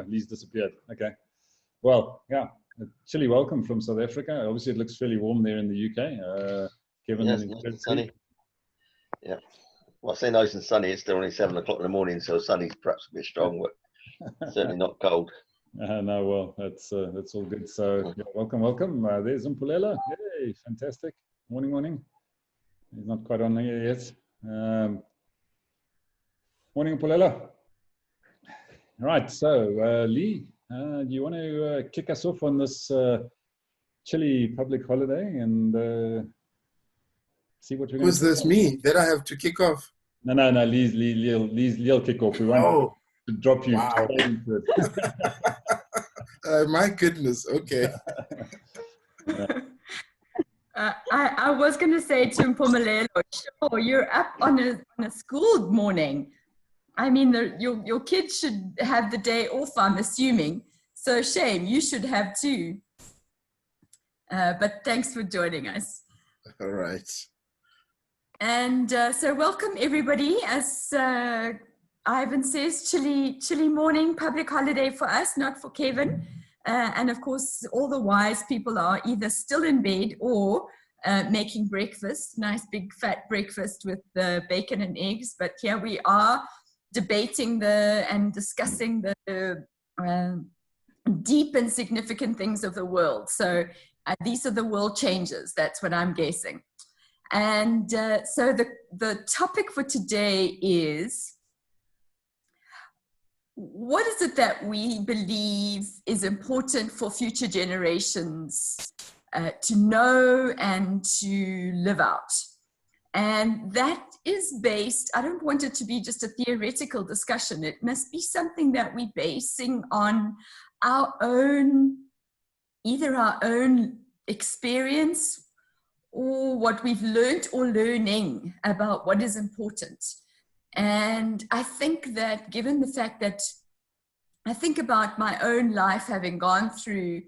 Lee's disappeared. Okay. Well, yeah. A chilly welcome from South Africa. Obviously, it looks fairly warm there in the UK. Kevin, yes, nice and sunny. Yeah. Well, I say nice and sunny. It's still only 7 o'clock in the morning, so sunny's perhaps a bit strong, but certainly not cold. No, well, that's all good. So, yeah, welcome. There's Mpulela. Hey, fantastic. Morning. He's not quite on here yet. Morning, Mpulela. All right. So, Lee, do you want to kick us off on this chilly public holiday and see what we're going to do? Who's this? Me? That I have to kick off? No. Lee'll kick off. We want to drop you straight into it. My goodness. Okay. I was going to say to Mpumelelo, sure, you're up on a school morning. I mean, your kids should have the day off, I'm assuming. So shame, you should have too. But thanks for joining us. All right. And so welcome everybody. As Ivan says, chilly morning, public holiday for us, not for Kevin. And of course, all the wise people are either still in bed or making breakfast, nice big fat breakfast with bacon and eggs. But here we are debating and discussing the deep and significant things of the world. So these are the world changes. That's what I'm guessing. And so the topic for today is, what is it that we believe is important for future generations to know and to live out? And that is based, I don't want it to be just a theoretical discussion. It must be something that we're basing on either our own experience or what we've learned or learning about what is important. And I think that given the fact that I think about my own life having gone through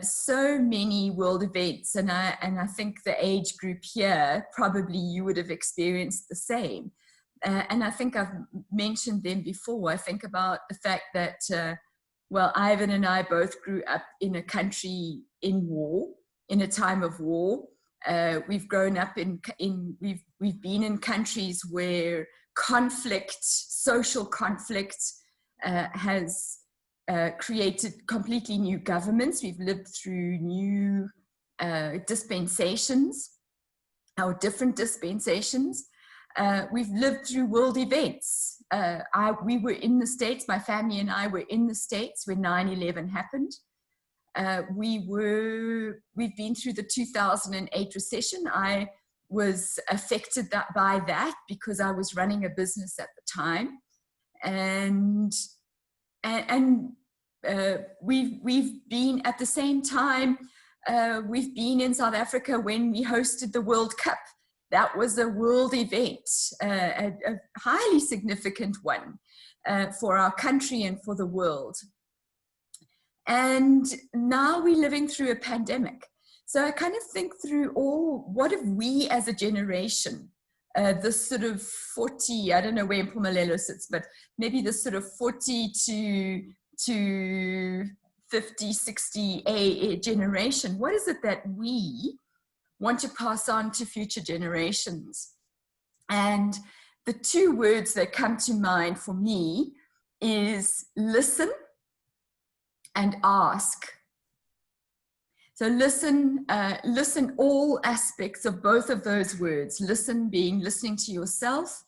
so many world events, and I think the age group here, probably you would have experienced the same. And I think I've mentioned them before. I think about the fact that, well, Ivan and I both grew up in a country in war, in a time of war. We've grown up we've been in countries where social conflict has created completely new governments. We've lived through new dispensations, or different dispensations. We've lived through world events. We were in the States, my family and I were in the States when 9/11 happened. We've been through the 2008 recession. I was affected by that because I was running a business at the time. And we've been at the same time, we've been in South Africa when we hosted the World Cup. That was a world event, a highly significant one for our country and for the world. And now we're living through a pandemic. So I kind of think through what have we as a generation, this sort of 40, I don't know where Mpumelelo sits, but maybe this sort of 40 to 50, 60 a generation, what is it that we want to pass on to future generations? And the two words that come to mind for me is listen and ask. So listen all aspects of both of those words. Listen being listening to yourself,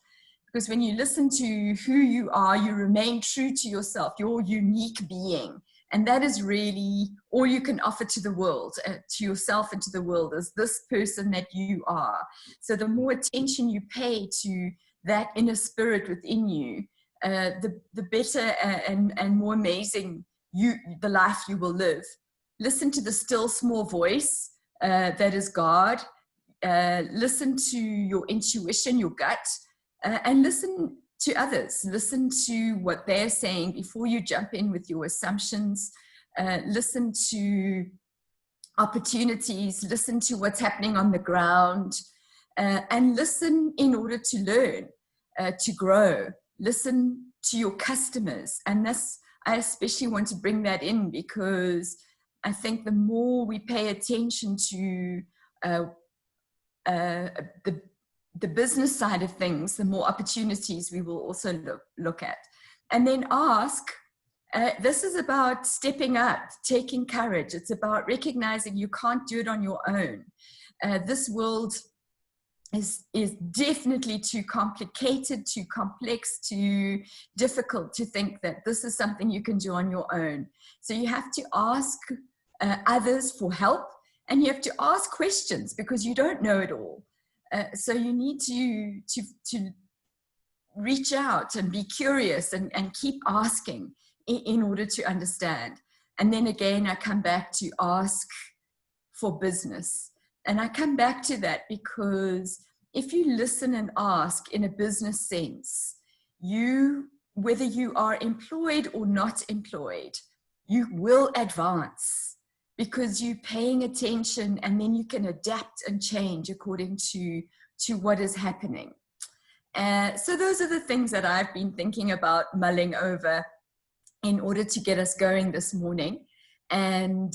because when you listen to who you are, you remain true to yourself, your unique being. And that is really all you can offer to the world, to yourself and to the world, is this person that you are. So the more attention you pay to that inner spirit within you, the better and more amazing the life you will live. Listen to the still small voice that is God. Listen to your intuition, your gut, and listen to others. Listen to what they're saying before you jump in with your assumptions. Listen to opportunities. Listen to what's happening on the ground, and listen in order to learn, to grow. Listen to your customers, and this I especially want to bring that in because I think the more we pay attention to the business side of things, the more opportunities we will also look at. And then ask, this is about stepping up, taking courage. It's about recognizing you can't do it on your own. This world is definitely too complicated, too complex, too difficult to think that this is something you can do on your own. So you have to ask others for help, and you have to ask questions because you don't know it all. So you need to reach out and be curious and keep asking in order to understand. And then again, I come back to ask for business. And I come back to that because if you listen and ask in a business sense, whether you are employed or not employed, you will advance because you're paying attention, and then you can adapt and change according to what is happening. So those are the things that I've been thinking about, mulling over in order to get us going this morning. And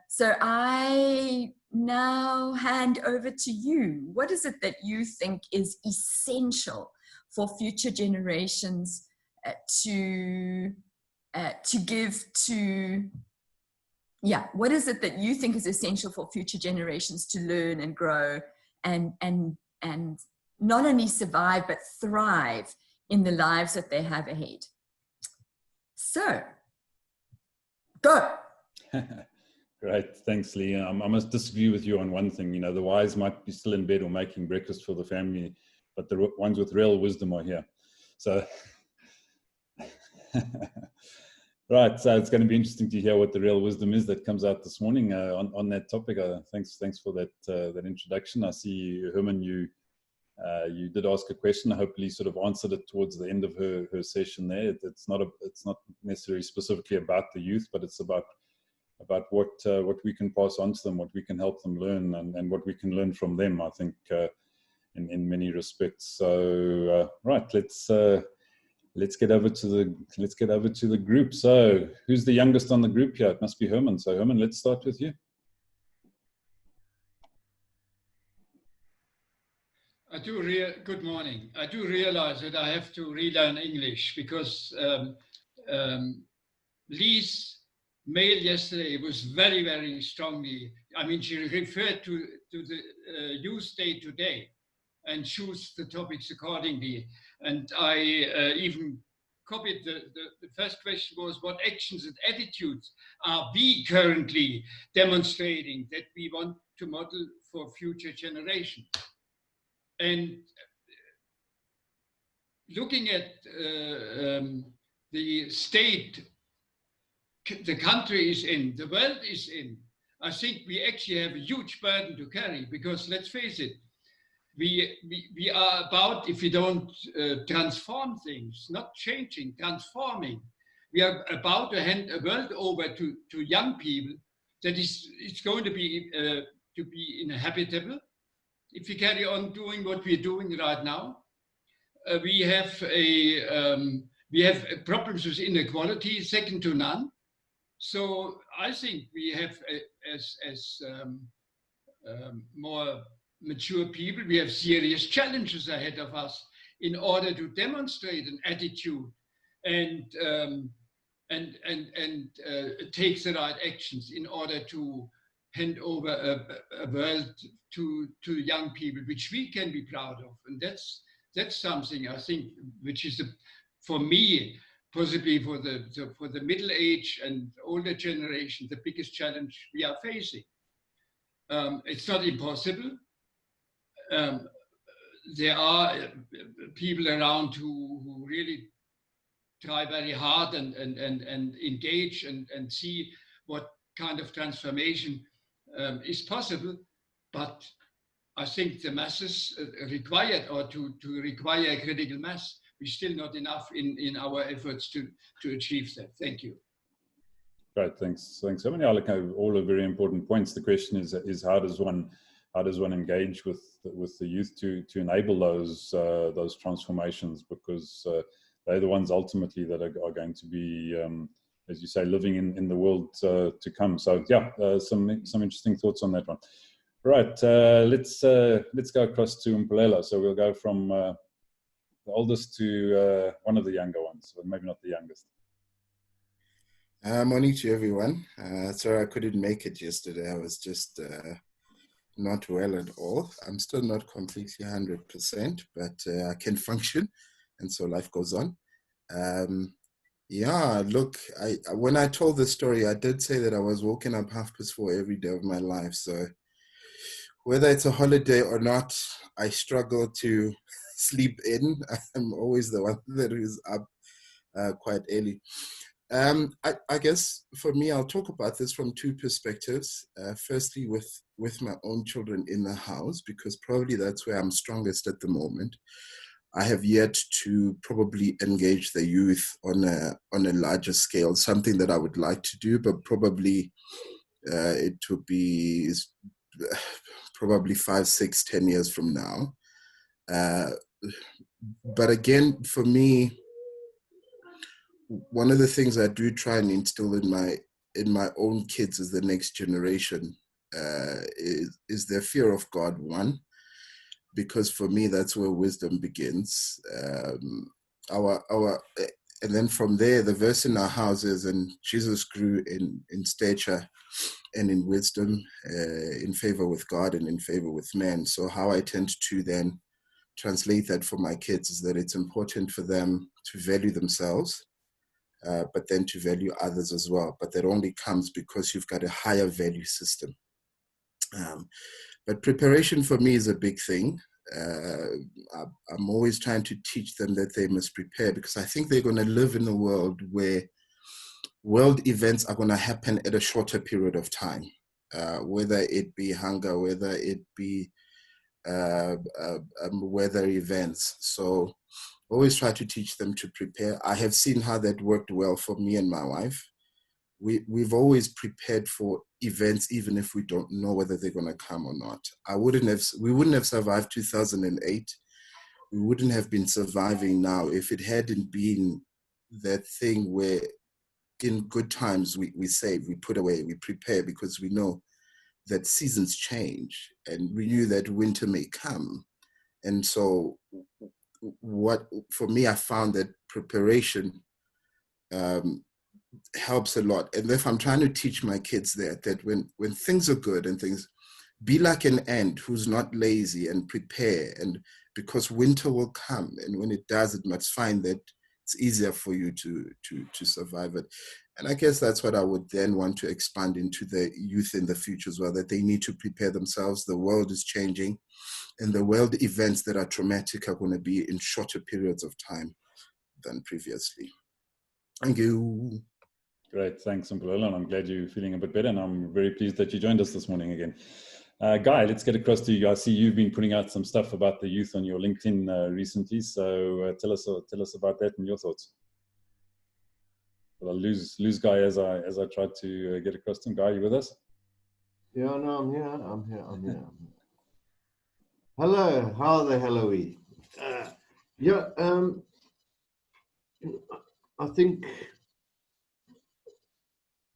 so I now hand over to you. What is it that you think is essential for future generations to give to? Yeah, what is it that you think is essential for future generations to learn and grow and not only survive but thrive in the lives that they have ahead? So, go. Great, thanks, Lee. I must disagree with you on one thing. You know, the wise might be still in bed or making breakfast for the family, but the ones with real wisdom are here. So, right. So it's going to be interesting to hear what the real wisdom is that comes out this morning on that topic. Thanks for that introduction. I see, Herman, you did ask a question. I hopefully sort of answered it towards the end of her session there. It's not necessarily specifically about the youth, but it's about what we can pass on to them, what we can help them learn, and what we can learn from them, I think, in many respects. So right, let's get over to the group. So who's the youngest on the group here? It must be Herman. So Herman, let's start with you. Good morning. I do realize that I have to relearn English because Lee's mail yesterday was very, very strongly. I mean, she referred to the Youth Day today and choose the topics accordingly. And I even copied the first question was, what actions and attitudes are we currently demonstrating that we want to model for future generations? And looking at the state the country is in, the world is in, I think we actually have a huge burden to carry, because let's face it, we are about, if we don't transform things, not changing, transforming, we are about to hand a world over to young people that it's going to be inhabitable if we carry on doing what we're doing right now. We have problems with inequality, second to none. So I think we have, as more mature people, we have serious challenges ahead of us in order to demonstrate an attitude and take the right actions in order to hand over a world to young people, which we can be proud of. And that's something I think which is, for me, possibly for the middle age and older generation, the biggest challenge we are facing. It's not impossible. There are people around who really try very hard and engage and see what kind of transformation is possible, but I think the masses required, or to require a critical mass, we're still not enough in our efforts to achieve that. Thank you. Great, thanks. I mean, all are very important points. The question is how does one engage with the youth to enable those transformations, because they're the ones ultimately that are going to be as you say, living in the world to come. So yeah, some interesting thoughts on that one. Right, let's go across to Mpulela. So we'll go from the oldest to one of the younger ones, but maybe not the youngest. Morning to everyone. Sorry I couldn't make it yesterday. I was just not well at all. I'm still not completely 100%, but I can function, and so life goes on. Yeah, look, when I told the story, I did say that I was waking up 4:30 every day of my life. So whether it's a holiday or not, I struggle to sleep in. I'm always the one that is up quite early. I guess for me, I'll talk about this from two perspectives. Firstly, with my own children in the house, because probably that's where I'm strongest at the moment. I have yet to probably engage the youth on a larger scale, something that I would like to do, but probably it would be probably 5, 6, 10 years from now. But again, for me, one of the things I do try and instill in my own kids as the next generation is their fear of God, one, because for me that's where wisdom begins. And then from there, the verse in our houses, and Jesus grew in stature and in wisdom, in favor with God and in favor with men. So how I tend to then translate that for my kids is that it's important for them to value themselves, but then to value others as well. But that only comes because you've got a higher value system. But preparation for me is a big thing. I'm always trying to teach them that they must prepare, because I think they're going to live in a world where world events are going to happen at a shorter period of time, whether it be hunger, whether it be weather events. So always try to teach them to prepare. I have seen how that worked well for me and my wife. We've always prepared for events, even if we don't know whether they're going to come or not. We wouldn't have survived 2008. We wouldn't have been surviving now if it hadn't been that thing where in good times we save, we put away, we prepare, because we know that seasons change and we knew that winter may come. And so what, for me, I found that preparation helps a lot. And if I'm trying to teach my kids that when things are good and things, be like an ant who's not lazy and prepare, and because winter will come, and when it does, it must find that it's easier for you to survive it. And I guess that's what I would then want to expand into the youth in the future as well, that they need to prepare themselves. The world is changing, and the world events that are traumatic are going to be in shorter periods of time than previously. Thank you. Great, thanks, Mpulela, and I'm glad you're feeling a bit better, and I'm very pleased that you joined us this morning again. Guy, let's get across to you. I see you've been putting out some stuff about the youth on your LinkedIn recently, so tell us about that and your thoughts. Well, I'll lose Guy as I try to get across to him. Guy, are you with us? Yeah, no, I'm here. Hello, how the hell are we? I think,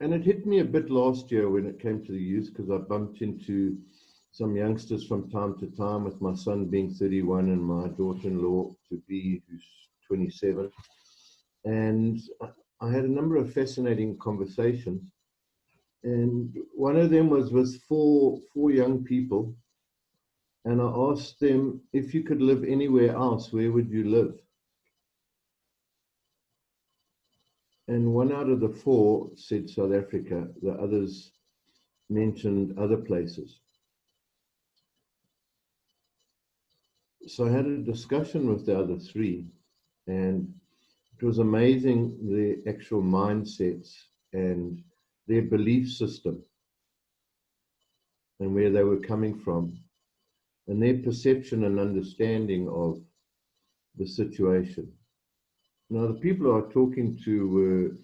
and it hit me a bit last year when it came to the youth, because I bumped into some youngsters from time to time, with my son being 31 and my daughter-in-law to be, who's 27. And I had a number of fascinating conversations. And one of them was with four young people. And I asked them, if you could live anywhere else, where would you live? And one out of the four said South Africa. The others mentioned other places. So I had a discussion with the other three, and it was amazing, the actual mindsets and their belief system and where they were coming from, and their perception and understanding of the situation. Now, the people I was talking to were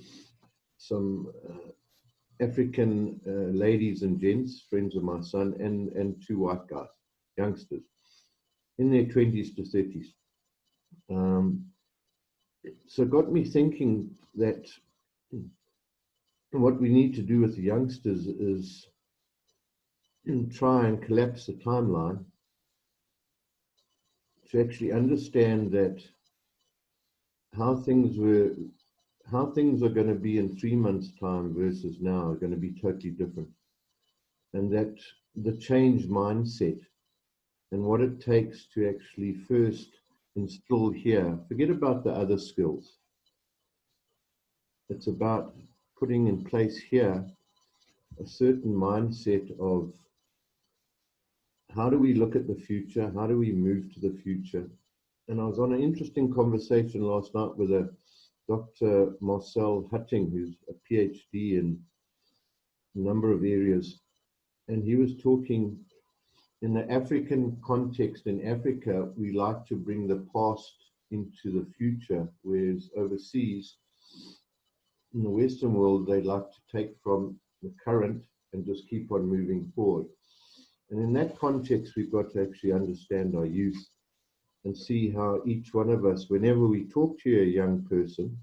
some African ladies and gents, friends of my son, and two white guys, youngsters, in their 20s to 30s. So it got me thinking that what we need to do with the youngsters is try and collapse the timeline to actually understand that how things are going to be in 3 months' time versus now are going to be totally different. And that the change mindset and what it takes to actually first instill here, forget about the other skills. It's about putting in place here a certain mindset of how do we look at the future? How do we move to the future? And I was on an interesting conversation last night with a Dr. Marcel Hutting, who's a PhD in a number of areas. And he was talking in the African context. In Africa, we like to bring the past into the future, whereas overseas, in the Western world, they like to take from the current and just keep on moving forward. And in that context, we've got to actually understand our youth and see how each one of us, whenever we talk to a young person,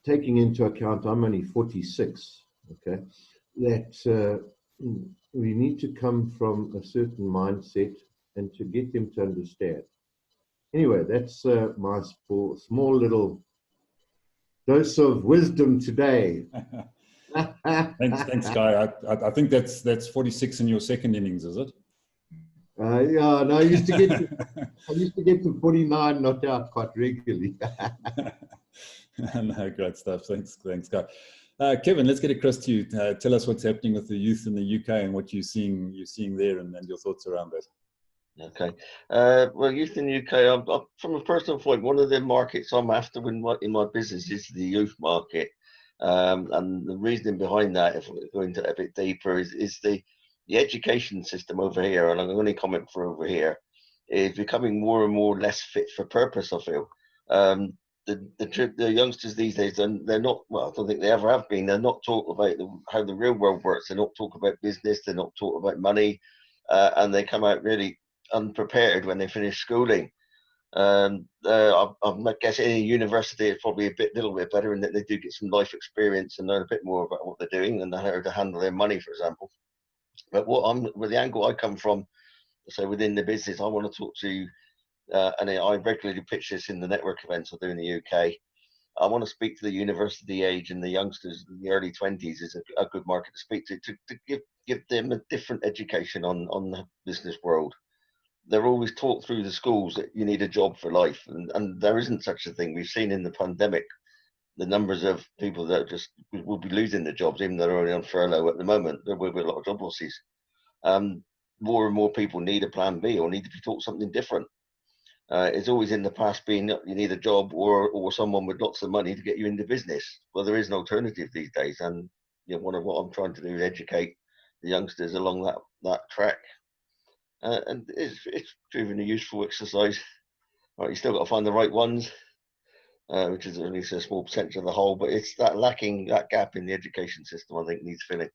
taking into account I'm only 46, okay, that we need to come from a certain mindset and to get them to understand. Anyway, that's my small little dose of wisdom today. Thanks, Guy. I think that's 46 in your second innings, is it? Yeah, no, I used to get to 49 not out quite regularly. No, great stuff. Thanks, Guy. Kevin, let's get across to you. Tell us what's happening with the youth in the UK and what you're seeing there, and your thoughts around that. Okay. Well, youth in the UK, I'm, from a personal point, one of the markets I'm after in my business is the youth market. And the reasoning behind that, if we go into it a bit deeper, is the education system over here, and I'm only comment for over here, is becoming more and more less fit for purpose, I feel. The youngsters these days, they're not, well, I don't think they ever have been, they're not taught about how the real world works. They're not taught about business, they're not taught about money, and they come out really unprepared when they finish schooling. I'm guessing any university is probably a little bit better in that they do get some life experience and learn a bit more about what they're doing and how to handle their money, for example. But with the angle I come from, so within the business, I want to talk to, and I regularly pitch this in the network events I do in the UK. I want to speak to the university age and the youngsters in the early 20s is a good market to speak to give them a different education on the business world. They're always taught through the schools that you need a job for life, and there isn't such a thing. We've seen in the pandemic the numbers of people that just will be losing their jobs, even though they're only on furlough at the moment. There will be a lot of job losses. More and more people need a plan B or need to be taught something different. It's always in the past been you need a job or someone with lots of money to get you into business. Well, there is an alternative these days, and one of what I'm trying to do is educate the youngsters along that track. And it's proven a useful exercise. Right, you still got to find the right ones, which is at least a small percentage of the whole. But it's that gap in the education system, I think, needs filling.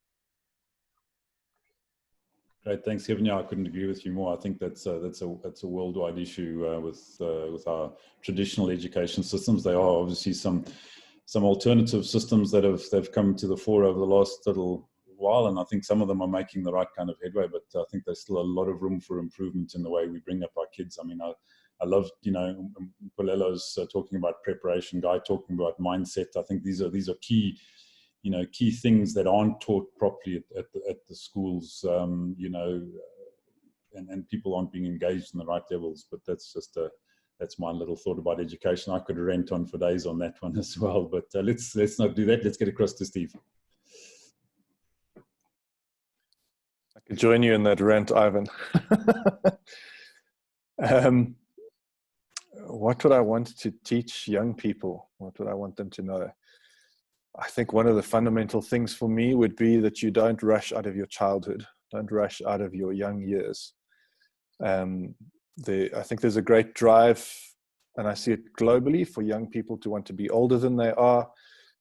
Great, thanks, Kevin. Yeah, I couldn't agree with you more. I think that's a worldwide issue with our traditional education systems. There are obviously some alternative systems that have come to the fore over the last little while, and I think some of them are making the right kind of headway, but I think there's still a lot of room for improvement in the way we bring up our kids. I mean, I love, Polelo's talking about preparation, Guy talking about mindset. I think these are key, key things that aren't taught properly at the schools, and people aren't being engaged in the right levels. But that's my little thought about education. I could rant on for days on that one as well, but let's not do that. Let's get across to Steve. I could join you in that rant, Ivan. What would I want to teach young people? What would I want them to know? I think one of the fundamental things for me would be that you don't rush out of your childhood. Don't rush out of your young years. I think there's a great drive, and I see it globally, for young people to want to be older than they are.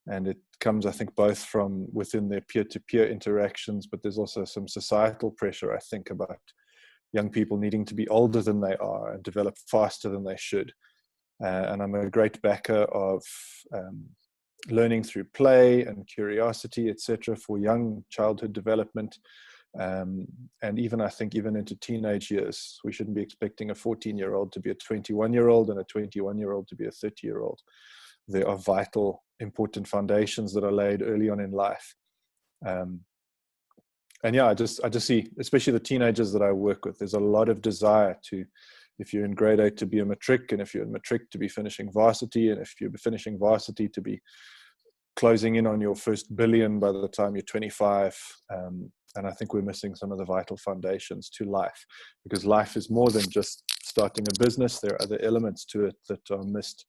And it comes, I think, both from within their peer-to-peer interactions, but there's also some societal pressure, I think, about young people needing to be older than they are and develop faster than they should. And I'm a great backer of learning through play and curiosity, etc., for young childhood development. And even, I think, even into teenage years, we shouldn't be expecting a 14-year-old to be a 21-year-old and a 21-year-old to be a 30-year-old. There are vital, important foundations that are laid early on in life. And yeah, I just see, especially the teenagers that I work with, there's a lot of desire to, if you're in grade 8, to be a matric, and if you're in matric, to be finishing varsity, and if you're finishing varsity, to be closing in on your first billion by the time you're 25. And I think we're missing some of the vital foundations to life, because life is more than just starting a business. There are other elements to it that are missed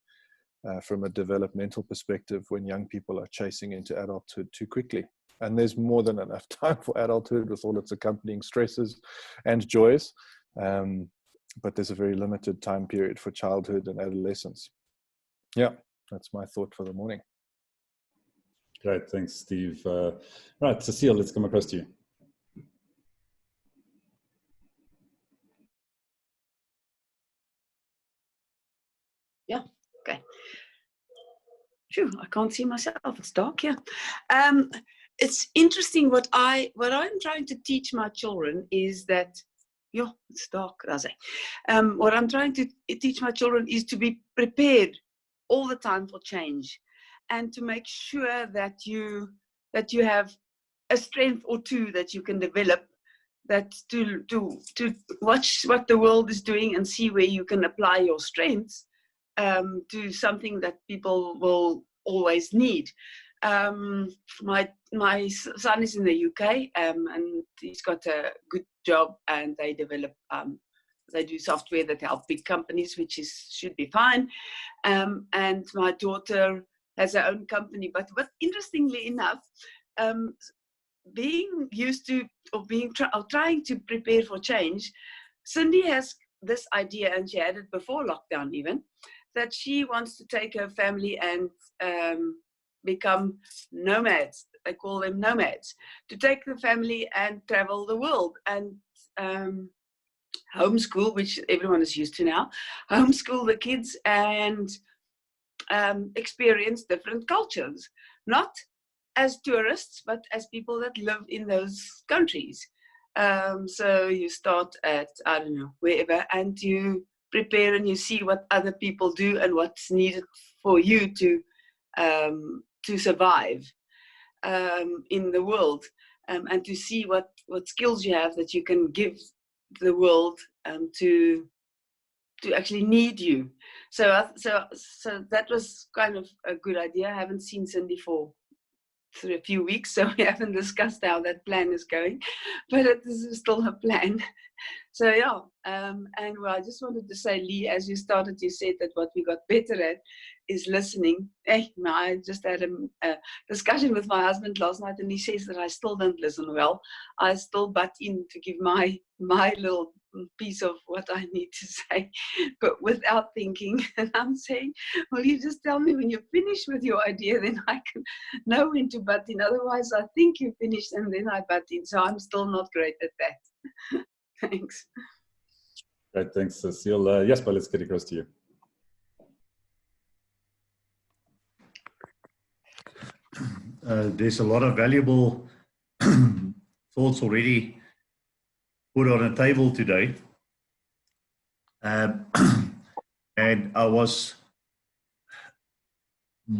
from a developmental perspective when young people are chasing into adulthood too quickly. And there's more than enough time for adulthood with all its accompanying stresses and joys. But there's a very limited time period for childhood and adolescence. Yeah, that's my thought for the morning. Great, thanks, Steve. Right, Cecile, let's come across to you. Yeah, okay. Phew, I can't see myself, it's dark here. It's interesting, what I'm trying to teach my children is that, yeah, it's dark, does it? What I'm trying to teach my children is to be prepared all the time for change, and to make sure that you have a strength or two that you can develop, that to watch what the world is doing and see where you can apply your strengths to something that people will always need. My son is in the UK, and he's got a good job, and they develop they do software that help big companies, which should be fine. And my daughter has her own company. But interestingly enough, being used to or trying to prepare for change, Cindy has this idea, and she had it before lockdown even, that she wants to take her family and become nomads. They call them nomads, to take the family and travel the world and homeschool, which everyone is used to now, homeschool the kids and experience different cultures, not as tourists, but as people that live in those countries. So you start at, I don't know, wherever, and you prepare and you see what other people do and what's needed for you to survive in the world, and to see what skills you have that you can give the world to actually need you. So that was kind of a good idea. I haven't seen Cindy for a few weeks, so we haven't discussed how that plan is going, but it is still a plan. So yeah, and well, I just wanted to say, Lee, as you started, you said that what we got better at is listening. I just had a discussion with my husband last night, and he says that I still don't listen well. I still butt in to give my little piece of what I need to say, but without thinking. And I'm saying, well, you just tell me when you're finished with your idea, then I can know when to butt in. Otherwise, I think you're finished and then I butt in. So I'm still not great at that. Thanks. Great, thanks, Cecile. Yes, but let's get across to you. There's a lot of valuable thoughts already put on a table today. And I was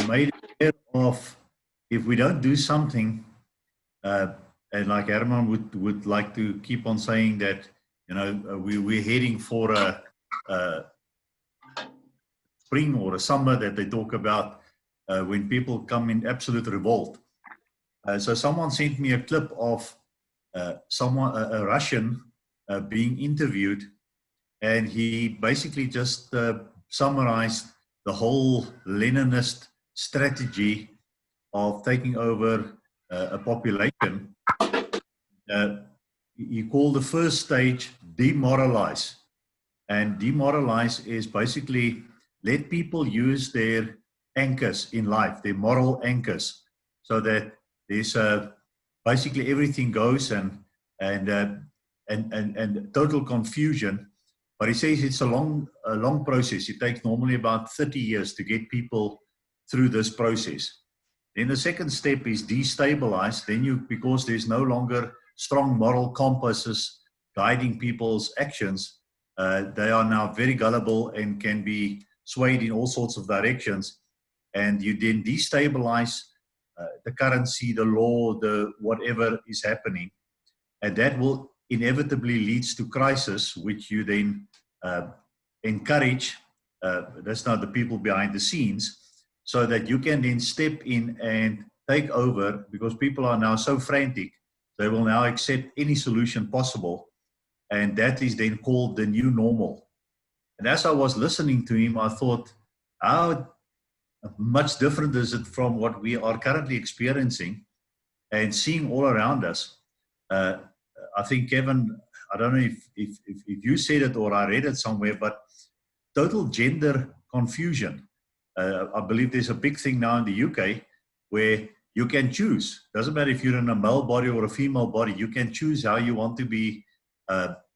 made aware of, if we don't do something, and like Herman would like to keep on saying that, you know, we're heading for a spring or a summer that they talk about when people come in absolute revolt. So someone sent me a clip of a Russian being interviewed, and he basically just summarized the whole Leninist strategy of taking over a population. He called the first stage demoralize, and demoralize is basically let people use their anchors in life, their moral anchors, so that there's basically everything goes and total confusion. But he says it's a long process. It takes normally about 30 years to get people through this process. Then the second step is destabilize. Then because there's no longer strong moral compasses guiding people's actions, they are now very gullible and can be swayed in all sorts of directions. And you then destabilize the currency, the law, the whatever is happening. And that will inevitably leads to crisis, which you then encourage, that's not the people behind the scenes, so that you can then step in and take over, because people are now so frantic, they will now accept any solution possible. And that is then called the new normal. And as I was listening to him, I thought, how much different is it from what we are currently experiencing and seeing all around us? I think, Kevin, I don't know if you said it or I read it somewhere, but total gender confusion. I believe there's a big thing now in the UK where you can choose. Doesn't matter if you're in a male body or a female body, you can choose how you want to be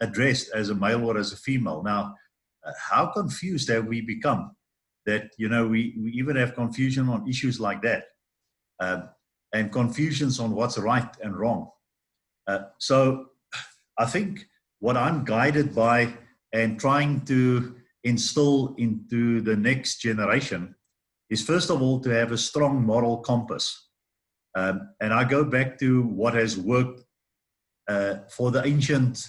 addressed, as a male or as a female. Now, how confused have we become that, we even have confusion on issues like that, and confusions on what's right and wrong. So I think what I'm guided by and trying to instill into the next generation is, first of all, to have a strong moral compass. And I go back to what has worked for the ancient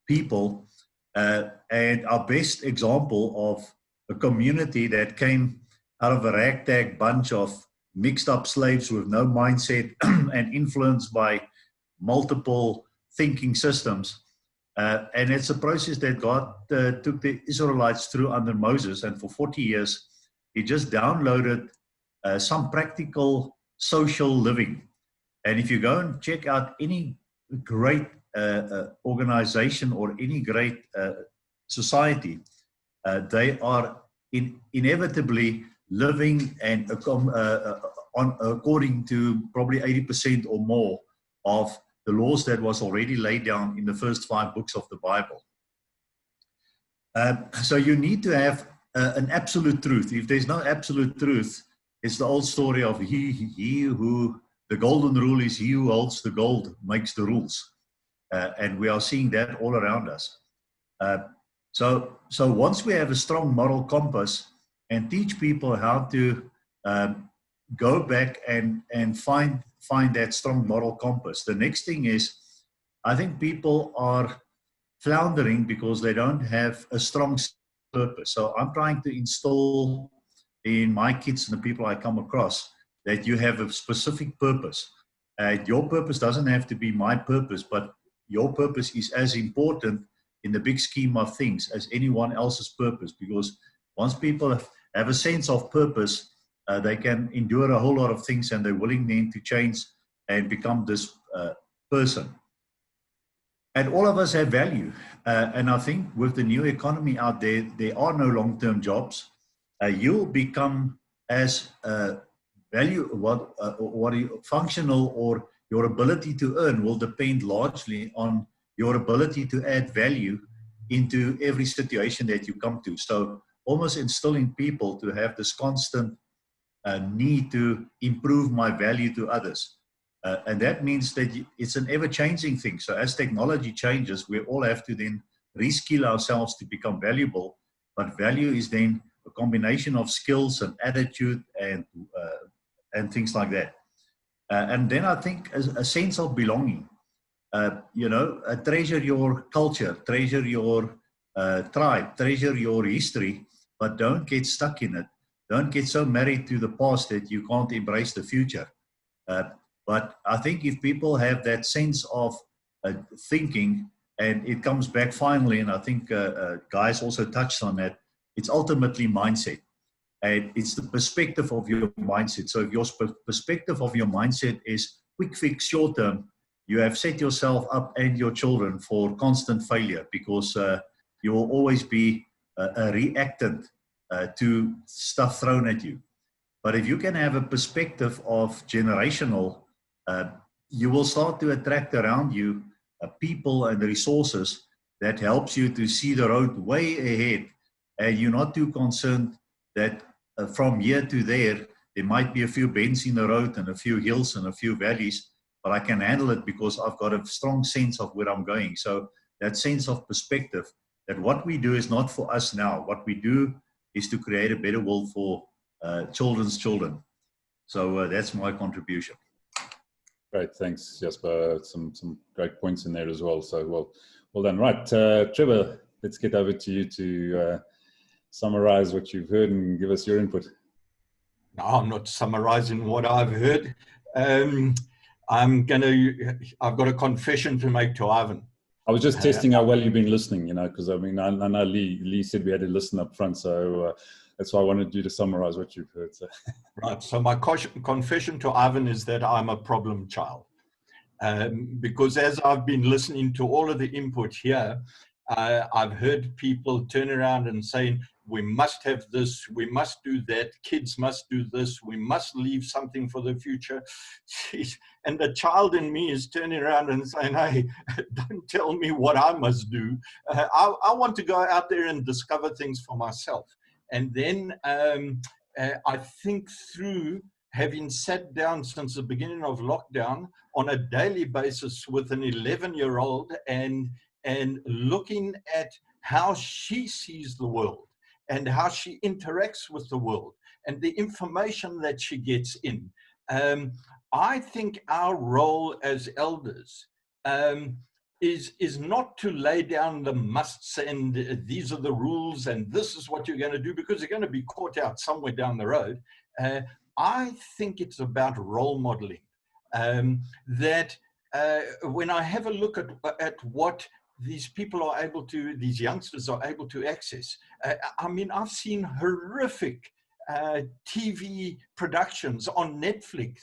people, and our best example of a community that came out of a ragtag bunch of mixed up slaves with no mindset and influenced by multiple thinking systems. And it's a process that God took the Israelites through under Moses. And for 40 years, he just downloaded some practical social living. And if you go and check out any great organization or any great society, they are inevitably living and according to probably 80% or more of the laws that was already laid down in the first 5 books of the Bible. So you need to have an absolute truth. If there's no absolute truth, it's the old story of he who, the golden rule is he who holds the gold makes the rules. And we are seeing that all around us. So once we have a strong moral compass and teach people how to go back and find that strong moral compass. The next thing is, I think people are floundering because they don't have a strong purpose. So I'm trying to install in my kids and the people I come across that you have a specific purpose. Your purpose doesn't have to be my purpose, but your purpose is as important in the big scheme of things as anyone else's purpose, because once people have a sense of purpose, they can endure a whole lot of things, and they're willing then to change and become this person. And all of us have value. And I think with the new economy out there, there are no long-term jobs. You'll become as functional, or your ability to earn will depend largely on your ability to add value into every situation that you come to. So almost instilling people to have this constant need to improve my value to others. And that means that it's an ever-changing thing. So as technology changes, we all have to then reskill ourselves to become valuable. But value is then a combination of skills and attitude and things like that. And then I think a sense of belonging. Treasure your culture, treasure your tribe, treasure your history, but don't get stuck in it. Don't get so married to the past that you can't embrace the future. But I think if people have that sense of thinking, and it comes back finally, and I think guys also touched on that, it's ultimately mindset. And it's the perspective of your mindset. So if your perspective of your mindset is quick fix, short term, you have set yourself up and your children for constant failure, because you will always be a reactant to stuff thrown at you. But if you can have a perspective of generational, you will start to attract around you people and resources that helps you to see the road way ahead, and you're not too concerned that from here to there might be a few bends in the road and a few hills and a few valleys, but I can handle it because I've got a strong sense of where I'm going. So that sense of perspective, that what we do is not for us now. What we do is to create a better world for children's children. So that's my contribution. Great, thanks, Jasper. Some great points in there as well. So well done. Right, Trevor, let's get over to you to summarize what you've heard and give us your input. No, I'm not summarizing what I've heard. I've got a confession to make to Ivan. I was just testing how well you've been listening, you know, because I mean, I know Lee said we had to listen up front, so that's why I wanted you to summarize what you've heard. So. Right, so my confession to Ivan is that I'm a problem child. Because as I've been listening to all of the input here, I've heard people turn around and saying, we must have this, we must do that, kids must do this, we must leave something for the future. Jeez. And the child in me is turning around and saying, hey, don't tell me what I must do. I want to go out there and discover things for myself. And then I think through having sat down since the beginning of lockdown on a daily basis with an 11-year-old and looking at how she sees the world and how she interacts with the world and the information that she gets in. I think our role as elders is not to lay down the musts and these are the rules and this is what you're going to do, because you're going to be caught out somewhere down the road. I think it's about role modeling. That when I have a look at what these people are able to, these youngsters are able to access. I mean, I've seen horrific TV productions on Netflix.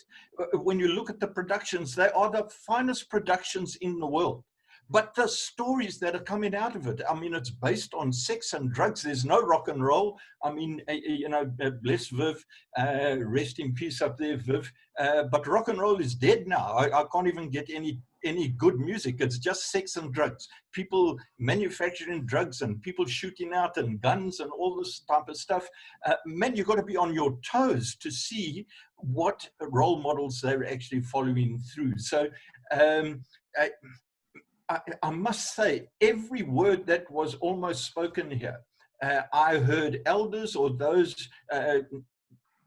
When you look at the productions, they are the finest productions in the world. But the stories that are coming out of it, I mean, it's based on sex and drugs. There's no rock and roll. I mean, you know, bless Viv, rest in peace up there, Viv. But rock and roll is dead now. I can't even get any good music. It's just sex and drugs. People manufacturing drugs and people shooting out and guns and all this type of stuff. Man, you've got to be on your toes to see what role models they're actually following through. So I must say, every word that was almost spoken here, I heard elders or those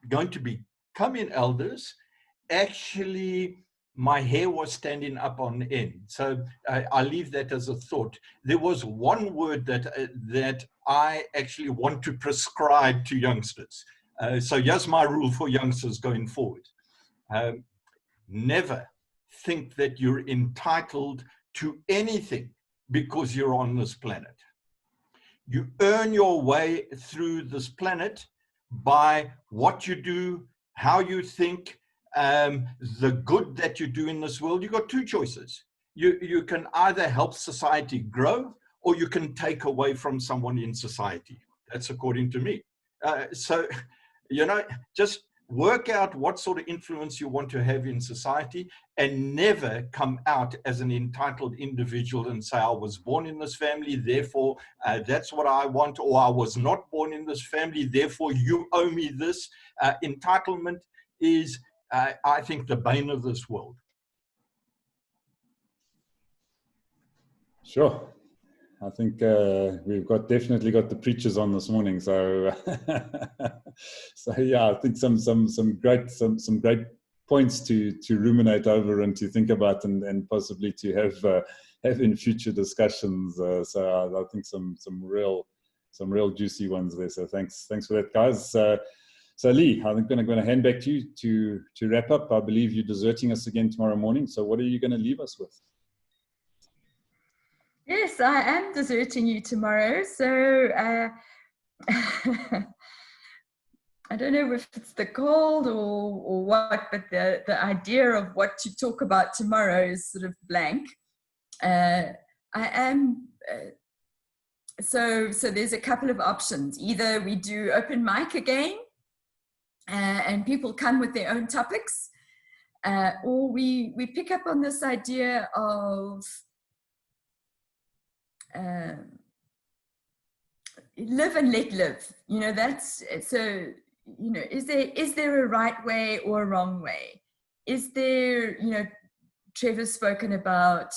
going to becoming elders, actually, my hair was standing up on end. So I leave that as a thought. There was one word that I actually want to prescribe to youngsters. So here's my rule for youngsters going forward. Never think that you're entitled to anything because you're on this planet. You earn your way through this planet by what you do, how you think, the good that you do in this world. You've got two choices. You can either help society grow or you can take away from someone in society. That's according to me. So, you know, just work out what sort of influence you want to have in society and never come out as an entitled individual and say, I was born in this family, therefore that's what I want, or I was not born in this family, therefore you owe me this. Entitlement is, I think, the bane of this world. Sure. I think we've definitely got the preachers on this morning. So, so yeah, I think some great points to ruminate over and to think about and possibly to have in future discussions. So I think some real juicy ones there. So thanks for that, guys. So Lee, I think I'm going to hand back to you to wrap up. I believe you're deserting us again tomorrow morning. So what are you going to leave us with? Yes, I am deserting you tomorrow. So I don't know if it's the cold or what, but the idea of what to talk about tomorrow is sort of blank. I am, so there's a couple of options. Either we do open mic again and people come with their own topics, or we pick up on this idea of live and let live. You know, that's so. You know, is there a right way or a wrong way? Is there, you know, Trevor's spoken about.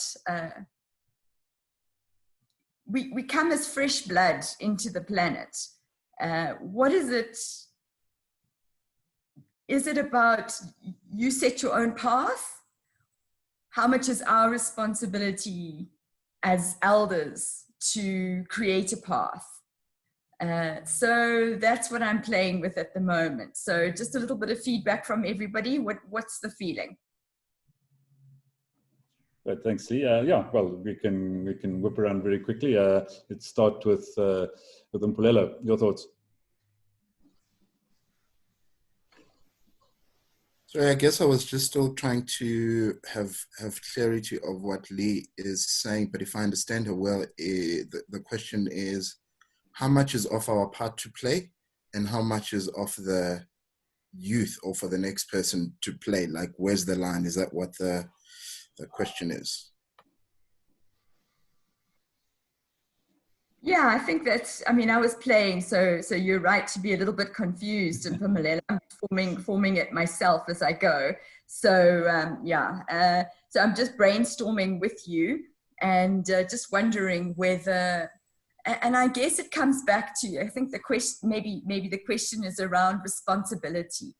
We come as fresh blood into the planet. What is it? Is it about you set your own path? How much is our responsibility as elders to create a path? So that's what I'm playing with at the moment. So just a little bit of feedback from everybody. What's the feeling? Right, thanks, Lee. Yeah, well, we can whip around very quickly. Let's start with Mpulelo. Your thoughts? So I guess I was just still trying to have clarity of what Lee is saying, but if I understand her well, the question is, how much is off our part to play, and how much is off the youth or for the next person to play? Like, where's the line? Is that what the question is? Yeah, I think that's, I mean, I was playing, so you're right to be a little bit confused, and Pamela, I'm forming it myself as I go. So yeah, so I'm just brainstorming with you and just wondering whether, and I guess it comes back to, I think the question, maybe the question is around responsibility.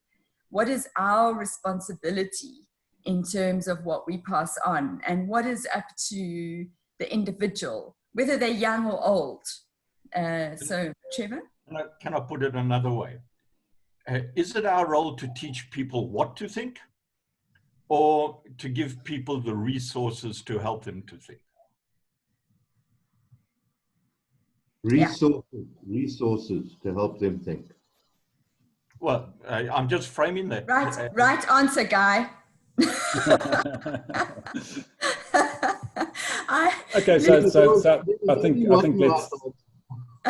What is our responsibility in terms of what we pass on, and what is up to the individual, whether they're young or old? So, Trevor? Can I put it another way? Is it our role to teach people what to think, or to give people the resources to help them to think? Resources to help them think. Well, I'm just framing that. Right answer, Guy. Okay, so I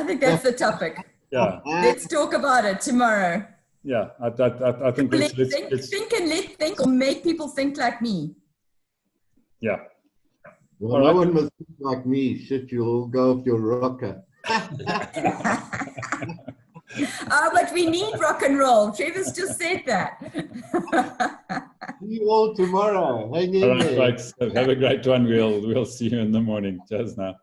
think that's the topic. Yeah. Let's talk about it tomorrow. Yeah, I think let's think and let think, or make people think like me. Yeah. Well, no one must think like me. Shit, you'll all go off your rocker. But we need rock and roll. Trevor's just said that. See you all tomorrow. Hang in all right, there. folks. Have a great one. We'll see you in the morning. Cheers now.